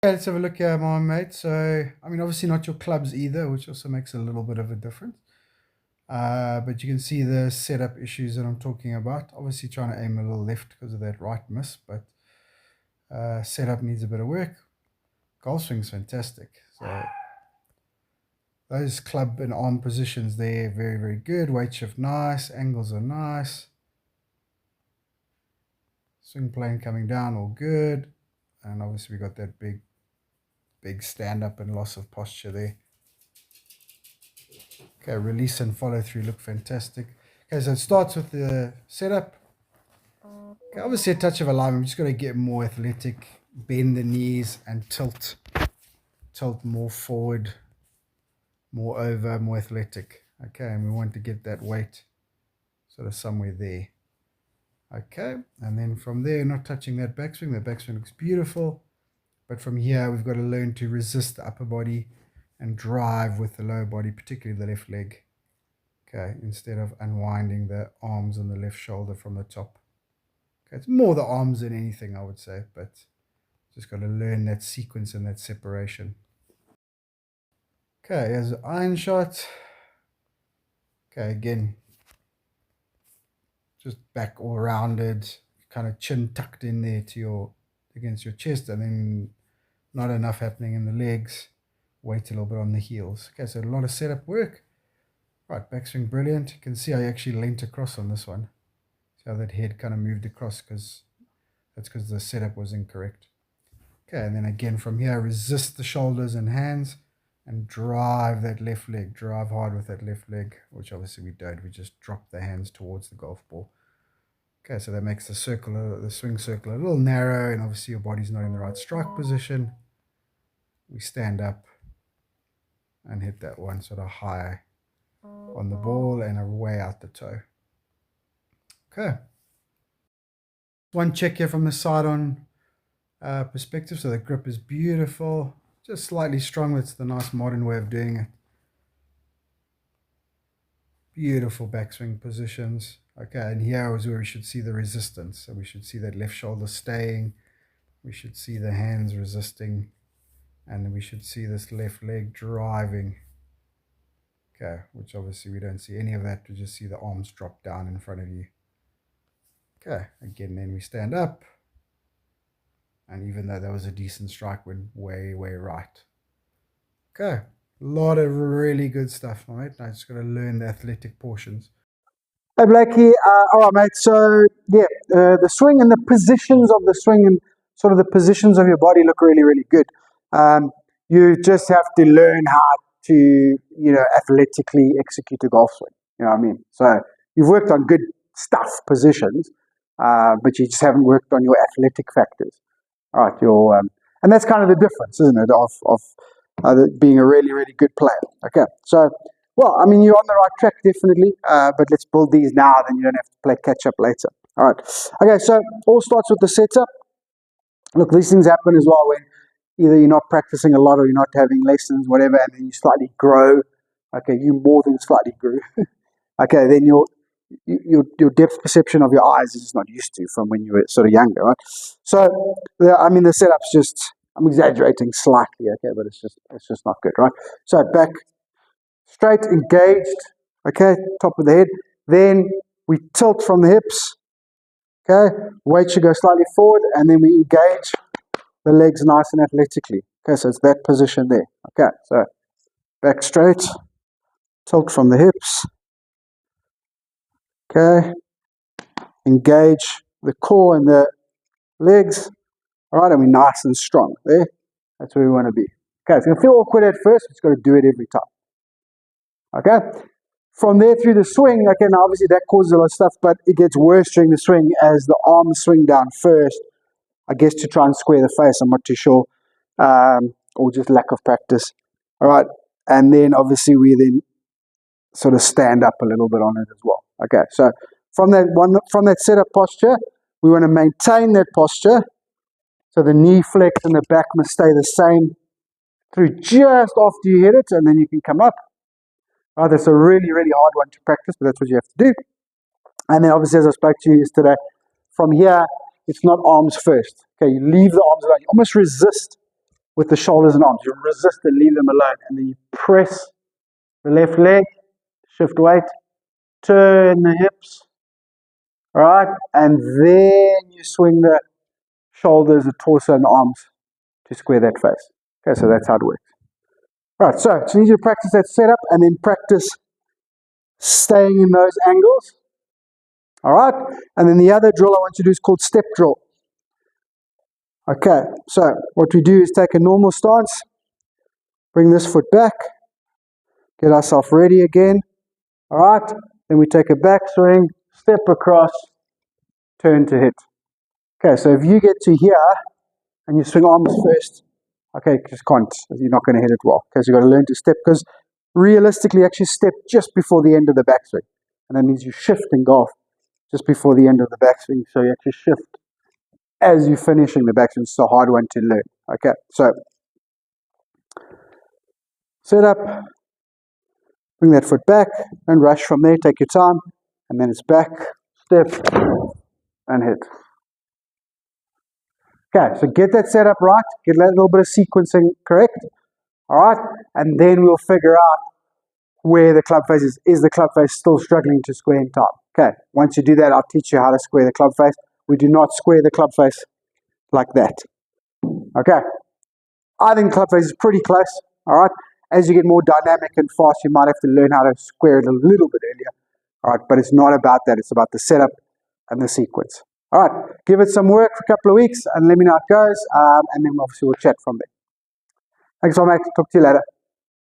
Okay, let's have a look here, my mate. So, I mean, obviously not your clubs either, which also makes a little bit of a difference. But you can see the setup issues that I'm talking about. Obviously trying to aim a little left because of that right miss, but setup needs a bit of work. Golf swing's fantastic. So those club and arm positions there, very, very good. Weight shift nice, angles are nice. Swing plane coming down, all good. And obviously we got that big stand up and loss of posture there. Okay, release and follow through look fantastic. Okay, so it starts with the setup. Okay, obviously a touch of alignment. I'm just going to get more athletic, bend the knees and tilt more forward, more over, more athletic. Okay, and we want to get that weight sort of somewhere there. Okay, and then from there, not touching that backswing. The backswing looks beautiful. But from here, we've got to learn to resist the upper body and drive with the lower body, particularly the left leg. Okay, instead of unwinding the arms on the left shoulder from the top. Okay, it's more the arms than anything, I would say, but just got to learn that sequence and that separation. Okay, here's an iron shot. Okay, again, just back all rounded, kind of chin tucked in there to your against your chest, and then not enough happening in the legs. Weight a little bit on the heels. Okay, so a lot of setup work. Right, backswing brilliant. You can see I actually leant across on this one. See how that head kind of moved across because the setup was incorrect. Okay, and then again from here, resist the shoulders and hands and drive that left leg. Drive hard with that left leg, which obviously we don't. We just drop the hands towards the golf ball. Okay, so that makes the swing circle a little narrow, and obviously your body's not in the right strike position. We stand up and hit that one sort of high on the ball and away out the toe. Okay. One check here from the side on perspective. So the grip is beautiful. Just slightly strong. That's the nice modern way of doing it. Beautiful backswing positions. Okay, and here is where we should see the resistance. So we should see that left shoulder staying. We should see the hands resisting. And then we should see this left leg driving. Okay, which obviously we don't see any of that. We just see the arms drop down in front of you. Okay, again, then we stand up. And even though that was a decent strike, went way, way right. Okay, a lot of really good stuff, mate. Now I just got to learn the athletic portions. Hey Blakey, all right, mate. So yeah, the swing and the positions of the swing and sort of the positions of your body look really, really good. You just have to learn how to, athletically execute a golf swing. You know what I mean? So you've worked on good stuff, positions, but you just haven't worked on your athletic factors. All right, and that's kind of the difference, isn't it, of being a really, really good player. Okay, so. Well, I mean, you're on the right track, definitely, but let's build these now, then you don't have to play catch-up later. All right. Okay, so all starts with the setup. Look, these things happen as well when either you're not practicing a lot or you're not having lessons, whatever, and then you slightly grow. Okay, you more than slightly grew. Okay, then your depth perception of your eyes is just not used to from when you were sort of younger, right? So, the setup's just, I'm exaggerating slightly, okay, but it's just not good, right? So back straight, engaged, okay, top of the head. Then we tilt from the hips, okay, weight should go slightly forward, and then we engage the legs nice and athletically. Okay, so it's that position there. Okay, so back straight, tilt from the hips, okay, engage the core and the legs, all right, and we're nice and strong there. That's where we want to be. Okay, it's going to feel awkward at first, but you've got to do it every time. Okay, from there through the swing, okay, now obviously that causes a lot of stuff, but it gets worse during the swing as the arms swing down first, I guess to try and square the face, I'm not too sure, or just lack of practice. All right, and then obviously we then sort of stand up a little bit on it as well. Okay, so from that setup posture, we want to maintain that posture, so the knee flex and the back must stay the same through just after you hit it, and then you can come up. Oh, that's a really, really hard one to practice, but that's what you have to do. And then obviously, as I spoke to you yesterday, from here, it's not arms first. Okay, you leave the arms alone. You almost resist with the shoulders and arms. You resist and leave them alone. And then you press the left leg, shift weight, turn the hips, all right? And then you swing the shoulders, the torso, and the arms to square that face. Okay, so that's how it works. All right, so you need to practice that setup and then practice staying in those angles. All right, and then the other drill I want you to do is called step drill. Okay, so what we do is take a normal stance, bring this foot back, get ourselves ready again. All right, then we take a back swing, step across, turn to hit. Okay, so if you get to here and you swing arms first, okay, just can't, you're not going to hit it well. Okay, so you've got to learn to step, because realistically, actually step just before the end of the backswing. And that means you shift in golf just before the end of the backswing. So you actually shift as you're finishing the backswing. It's a hard one to learn. Okay, so set up, bring that foot back, and rush from there. Take your time, and then it's back, step, and hit. Okay, so get that set up right, get that little bit of sequencing correct, all right, and then we'll figure out where the club face is. Is the club face still struggling to square in time? Okay, once you do that, I'll teach you how to square the club face. We do not square the club face like that. Okay, I think club face is pretty close, all right. As you get more dynamic and fast, you might have to learn how to square it a little bit earlier, all right, but it's not about that. It's about the setup and the sequence. All right, give it some work for a couple of weeks and let me know how it goes, and then obviously we'll chat from there. Thanks all, mate. Talk to you later.